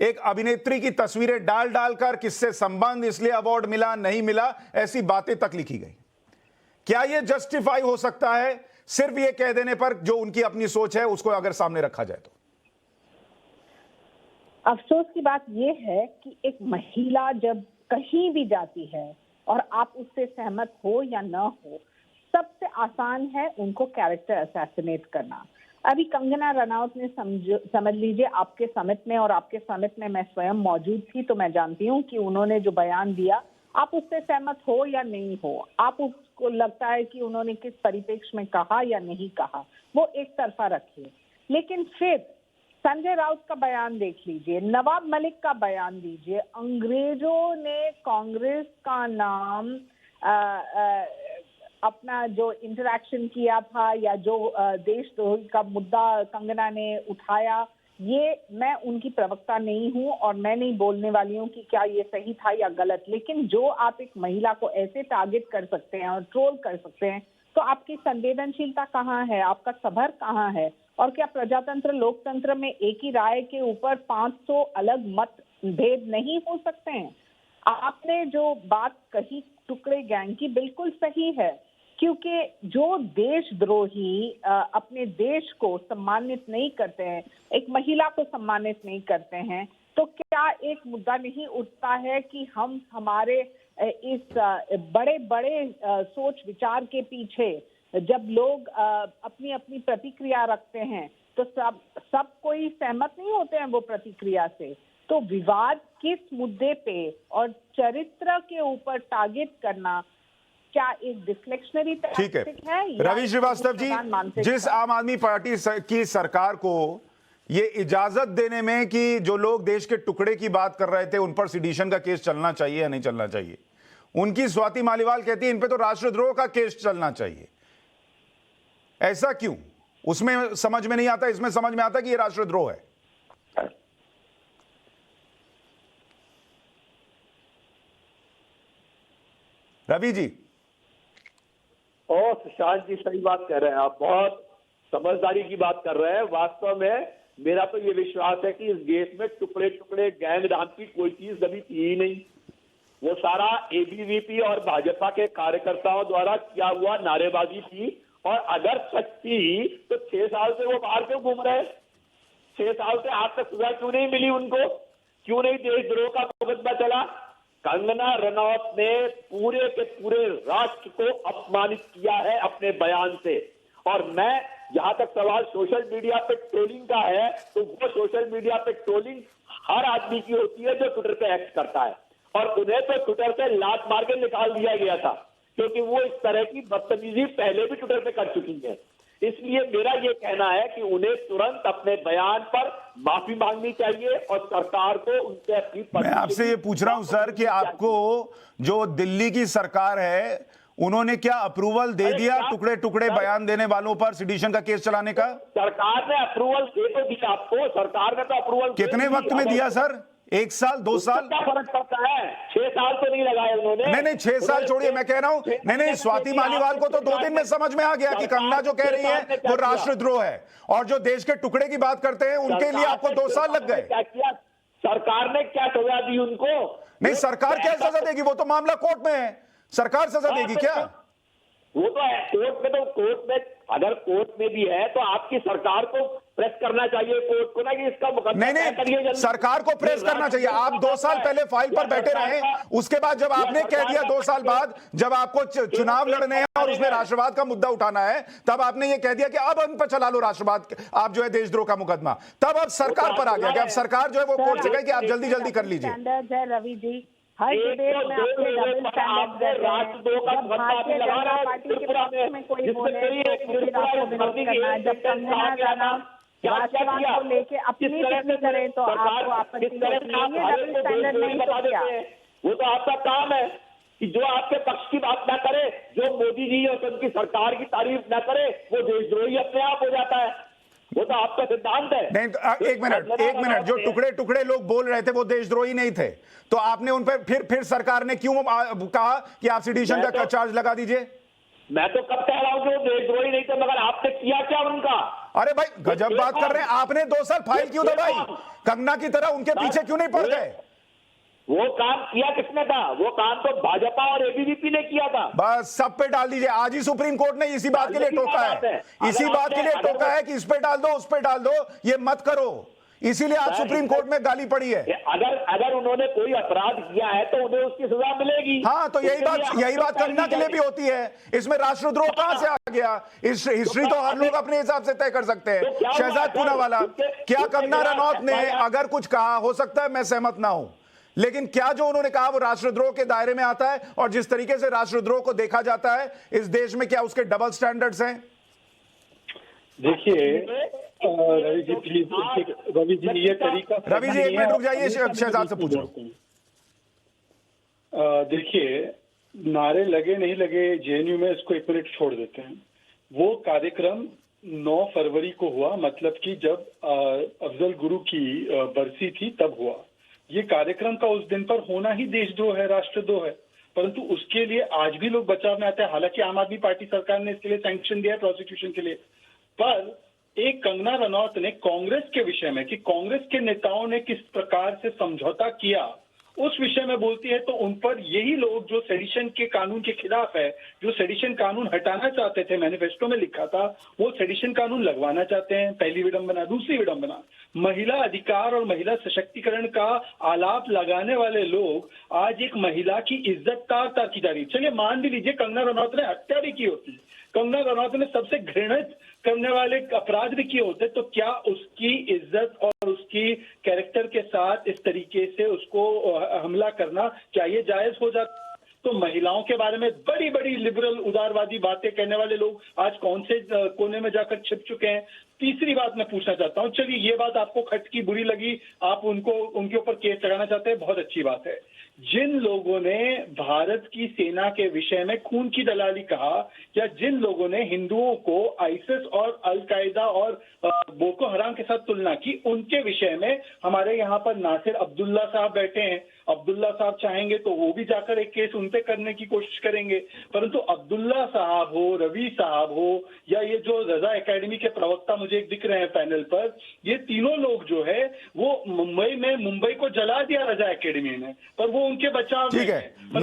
एक अभिनेत्री की तस्वीरें डाल डालकर किससे संबंध, इसलिए अवार्ड मिला नहीं मिला, ऐसी बातें तक लिखी गई। क्या यह जस्टिफाई हो सकता है सिर्फ ये कह देने पर, जो उनकी अपनी सोच है उसको अगर सामने रखा जाए तो? अफसोस की बात यह है कि एक महिला जब कहीं भी जाती है और आप उससे सहमत हो या न हो, सबसे आसान है उनको कैरेक्टर असैसिनेट करना। अभी कंगना रनौत ने समझ लीजिए, आपके समिट में, और आपके समिट में मैं स्वयं मौजूद थी, तो मैं जानती हूँ कि उन्होंने जो बयान दिया, आप उससे सहमत हो या नहीं हो, आप उसको लगता है कि उन्होंने किस परिप्रेक्ष्य में कहा या नहीं कहा, वो एक तरफा रखिए। लेकिन फिर संजय राउत का बयान देख लीजिए, नवाब मलिक का बयान दीजिए। अंग्रेजों ने कांग्रेस का नाम अपना जो इंटरैक्शन किया था या जो देशद्रोही का मुद्दा कंगना ने उठाया, ये मैं उनकी प्रवक्ता नहीं हूं और मैं नहीं बोलने वाली हूं कि क्या ये सही था या गलत। लेकिन जो आप एक महिला को ऐसे टारगेट कर सकते हैं और ट्रोल कर सकते हैं, तो आपकी संवेदनशीलता कहाँ है, आपका सबर कहाँ है? और क्या प्रजातंत्र लोकतंत्र में एक ही राय के ऊपर 500 अलग मत भेद नहीं हो सकते हैं? आपने जो बात कही टुकड़े गैंग की, बिल्कुल सही है, क्योंकि जो देशद्रोही अपने देश को सम्मानित नहीं करते हैं, एक महिला को सम्मानित नहीं करते हैं, तो क्या एक मुद्दा नहीं उठता है कि हम हमारे इस बड़े बड़े सोच विचार के पीछे जब लोग अपनी अपनी प्रतिक्रिया रखते हैं, तो सब कोई सहमत नहीं होते हैं वो प्रतिक्रिया से। तो विवाद किस मुद्दे पे और चरित्र के ऊपर टारगेट करना क्या एक डिफ्लेक्शनरी टैक्टिक है? रवि श्रीवास्तव जी, जिस आम आदमी पार्टी की सरकार को ये इजाजत देने में कि जो लोग देश के टुकड़े की बात कर रहे थे उन पर सिडिशन का केस चलना चाहिए या नहीं चलना चाहिए, उनकी स्वाति मालीवाल कहती है इन पे तो राष्ट्रद्रोह का केस चलना चाहिए। ऐसा क्यों? उसमें समझ में नहीं आता, इसमें समझ में आता कि ये राष्ट्रद्रोह है। रवि जी। और सुशांत जी सही बात कर रहे हैं, आप बहुत समझदारी की बात कर रहे हैं। वास्तव में मेरा तो ये विश्वास है कि इस देश में टुकड़े टुकड़े गैंग नाम की कोई चीज कभी थी ही नहीं। वो सारा एबीवीपी और भाजपा के कार्यकर्ताओं द्वारा किया हुआ नारेबाजी थी, और अगर सच थी तो 6 साल से वो बाहर क्यों घूम रहे? 6 साल से आज तक सजा क्यों नहीं मिली उनको? क्यों नहीं देशद्रोह का मुकदमा चला? कंगना रनौत ने पूरे के पूरे राष्ट्र को अपमानित किया है अपने बयान से। और मैं, जहां तक सवाल सोशल मीडिया पे ट्रोलिंग का है, तो वो सोशल मीडिया पे ट्रोलिंग हर आदमी की होती है जो ट्विटर पे एक्ट करता है, और उन्हें तो ट्विटर से लात मार के निकाल दिया गया था, क्योंकि वो इस तरह की बदतमीजी पहले भी ट्विटर पे कर चुकी है। इसलिए मेरा ये कहना है कि उन्हें तुरंत अपने बयान पर माफी मांगनी चाहिए और सरकार को उनसे अपनी। मैं आपसे ये पूछ रहा हूं सर कि आपको जो दिल्ली की सरकार है उन्होंने क्या अप्रूवल दे दिया टुकड़े टुकड़े बयान देने वालों पर सिडिशन का केस चलाने का? सरकार ने अप्रूवल दे तो दिया आपको, सरकार ने तो अप्रूवल कितने वक्त में दिया सर? 1 साल 2 साल? क्या फर्क पड़ता है? 6 साल तो नहीं लगाया उन्होंने। नहीं 6 साल छोड़िए, मैं कह रहा हूं नहीं स्वाति मालीवाल को तो 2 दिन में समझ में आ गया कि कंगना जो कह रही है वो राष्ट्रद्रोह है, और जो देश के टुकड़े की बात करते हैं उनके लिए आपको 2 साल लग गए। क्या किया सरकार ने? क्या सजा दी उनको? नहीं, सरकार क्या सजा देगी? वो तो मामला कोर्ट में है, सरकार सजा देगी क्या? वो तो है कोर्ट में, तो कोर्ट में अगर कोर्ट में भी है तो आपकी सरकार को प्रेस करना चाहिए कोर्ट को ना कि इसका मुकदमा। नहीं, सरकार को प्रेस करना चाहिए। आप 2 साल पहले फाइल पर बैठे रहे, उसके बाद जब आपने कह दिया 2 साल बाद जब आपको चुनाव लड़ने हैं और उसमें राष्ट्रवाद का मुद्दा उठाना है, तब आपने ये कह दिया कि अब उन पर चला लो राष्ट्रवाद, आप जो है देशद्रोह का मुकदमा। तब अब सरकार पर आ गया कि अब सरकार जो है वो कोर्ट से कहे कि आप जल्दी जल्दी कर लीजिए। रवि जी, हर डिबेट में आपके डबल स्टैंडर्ड कर रहे हैं। जब भारतीय जनता पार्टी के पक्ष में कोई बोले तो फिर आपको विरोध करना है, जब कंगना रनौत राष्ट्रवाद को लेके अपनी टिप्पणी करें तो आपको आपत्ति होती है। ये डबल स्टैंडर्ड नहीं तो क्या? वो तो आपका काम है कि जो आपके पक्ष की बात ना करे, जो मोदी जी और उनकी सरकार की तारीफ ना करे, वो देशद्रोही अपने आप हो जाता है। वो तो आपका सिद्धांत है। नहीं तो एक मिनट, जो टुकड़े टुकड़े लोग बोल रहे थे वो देशद्रोही नहीं थे, तो आपने उन पर फिर सरकार ने क्यों कहा कि आप सिडिशन का चार्ज लगा दीजिए? मैं तो कब कह रहा हूं कि वो देशद्रोही नहीं थे, मगर आपने किया क्या उनका? अरे भाई गजब बात कर रहे हैं, आपने 2 साल फाइल क्यों दबाई? कंगना की तरह उनके पीछे क्यों नहीं पड़ गए? वो काम किया किसने था? वो काम तो भाजपा और एबीवीपी ने किया था। बस सब पे डाल दीजिए। आज ही सुप्रीम कोर्ट ने इसी बात के लिए टोका है, इसी बात के लिए टोका है कि इस पे डाल दो, उस पे डाल दो, ये मत करो। इसीलिए आज सुप्रीम कोर्ट में गाली पड़ी है। अगर उन्होंने कोई अपराध किया है तो उन्हें उसकी सजा मिलेगी। हाँ, तो यही बात कंगना के लिए भी होती है। इसमें राष्ट्रद्रोह कहां से आ गया? हिस्ट्री तो हर लोग अपने हिसाब से तय कर सकते हैं। शहजाद पूनावाला, क्या कंगना रनौत ने अगर कुछ कहा, हो सकता है मैं सहमत ना हूं, लेकिन क्या जो उन्होंने कहा वो राष्ट्रद्रोह के दायरे में आता है? और जिस तरीके से राष्ट्रद्रोह को देखा जाता है इस देश में, क्या उसके डबल स्टैंडर्ड्स हैं? देखिए रवि जी प्लीज, रवि जी ये तरीका, रवि जी 1 मिनट रुक जाइए, शहजाद से पूछो। देखिए, नारे लगे नहीं लगे जेएनयू में, इसको 1 मिनट छोड़ देते हैं। वो कार्यक्रम 9 फरवरी को हुआ, मतलब कि जब अफजल गुरु की बरसी थी तब हुआ। ये कार्यक्रम का उस दिन पर होना ही देशद्रोह है, राष्ट्रद्रोह है, परंतु उसके लिए आज भी लोग बचाव में आते हैं। हालांकि आम आदमी पार्टी सरकार ने इसके लिए सैंक्शन दिया है प्रोसिक्यूशन के लिए, पर एक कंगना रनौत ने कांग्रेस के विषय में कि कांग्रेस के नेताओं ने किस प्रकार से समझौता किया उस विषय में बोलती है, तो उन पर यही लोग जो सेडिशन के कानून के खिलाफ है, जो सेडिशन कानून हटाना चाहते थे, मैनिफेस्टो में लिखा था, वो सेडिशन कानून लगवाना चाहते हैं। पहली विडंबना। दूसरी विडंबना, महिला अधिकार और महिला सशक्तिकरण का आलाप लगाने वाले लोग आज एक महिला की इज्जत तार की जा रही है। चलिए मान भी लीजिए कंगना रनौत ने हत्या भी की होती, कंगना रनौत ने सबसे घृणित करने वाले अपराध भी किए होते, तो क्या उसकी इज्जत और उसकी कैरेक्टर के साथ इस तरीके से उसको हमला करना, क्या ये जायज हो जाता? तो महिलाओं के बारे में बड़ी बड़ी लिबरल उदारवादी बातें कहने वाले लोग आज कौन से कोने में जाकर छिप चुके हैं? तीसरी बात मैं पूछना चाहता हूं, चलिए ये बात आपको खटकी बुरी लगी, आप उनके ऊपर केस लगाना चाहते हैं, बहुत अच्छी बात है। जिन लोगों ने भारत की सेना के विषय में खून की दलाली कहा, या जिन लोगों ने हिंदुओं को आईसिस और अल कायदा और बोको हराम के साथ तुलना की, उनके विषय में हमारे यहाँ पर नासिर अब्दुल्ला साहब बैठे हैं। अब्दुल्ला साहब चाहेंगे तो वो भी जाकर एक केस उन पे करने की कोशिश करेंगे, परंतु अब्दुल्ला साहब हो, रवि साहब हो, या ये जो रजा एकेडमी के प्रवक्ता मुझे दिख रहे हैं पैनल पर, ये तीनों लोग जो है वो मुंबई को जला दिया रजा एकेडमी ने, पर वो उनके बचाव ठीक है।